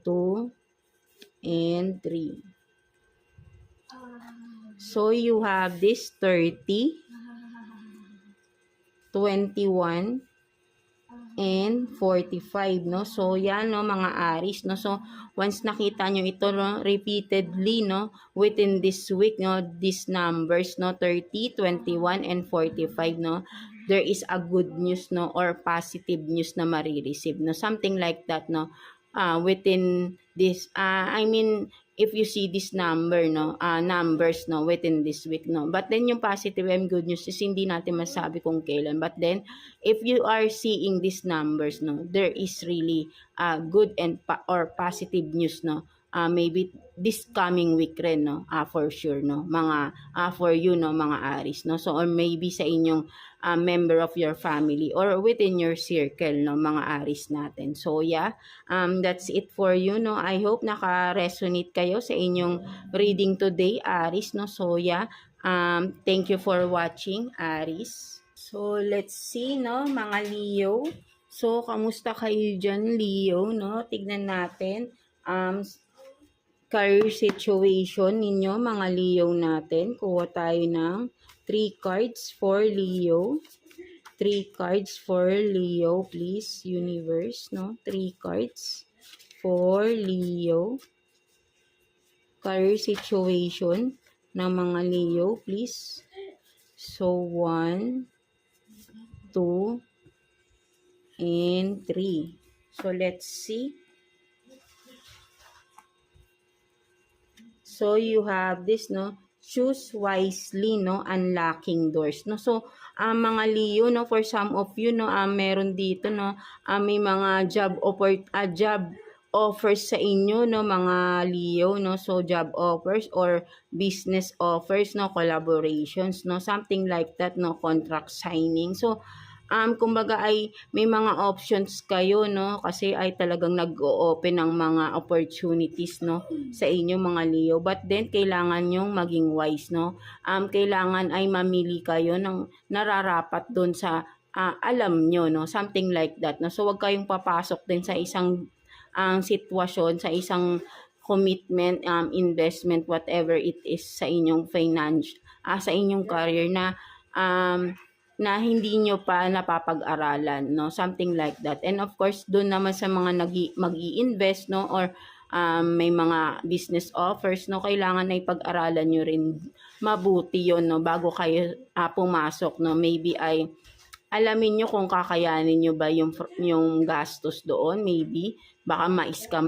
2, and 3. So you have this 30, 21, and 45, no? So, yan, no, mga Aries, no? So, once nakita nyo ito, no, repeatedly, no, within this week, no, these numbers, no, 30, 21, and 45, no, there is a good news, no, or positive news na marireceive, no? Something like that, no? Within this, I mean, if you see this number, no, numbers, no, within this week, no. But then yung positive and good news is hindi natin masabi kung kailan. But then, if you are seeing these numbers, no, there is really good and or positive news, no. Maybe this coming week rin, no, for sure, no, mga for you, no, mga Aries, no. So, or maybe sa inyong member of your family or within your circle, no, mga Aries natin. So, yeah, that's it for you, no. I hope naka-resonate kayo sa inyong reading today, Aries, no. So, yeah, thank you for watching, Aries. So, let's see, no, mga Leo. So, kamusta kayo dyan, Leo, no? Tignan natin, career situation ninyo, mga Leo natin. Kuha tayo ng 3 cards for Leo. 3 cards for Leo, please, universe, no? 3 cards for Leo. Career situation ng mga Leo, please. So, 1, 2, and 3. So, let's see. So, you have this, no? Choose wisely, no? Unlocking doors, no? So, mga Leo, no? For some of you, no? Meron dito, no? May mga job offers sa inyo, no? Mga Leo, no? So, job offers or business offers, no? Collaborations, no? Something like that, no? Contract signing. So, kumbaga ay may mga options kayo, no, kasi ay talagang nag-o-open ng mga opportunities, no, sa inyo mga Leo. But then kailangan nyong maging wise, no. Kailangan ay mamili kayo ng nararapat doon sa alam nyo, no, something like that, no. So wag kayong papasok din sa isang sitwasyon, sa isang commitment, investment, whatever it is sa inyong sa inyong career na hindi nyo pa napapag-aralan, no? Something like that. And of course, doon naman sa mga mag-i-invest, no? Or may mga business offers, no? Kailangan na ipag-aralan nyo rin mabuti yon, no? Bago kayo pumasok, no? Maybe ay alamin nyo kung kakayanin nyo ba yung gastos doon, maybe. Baka ma-scam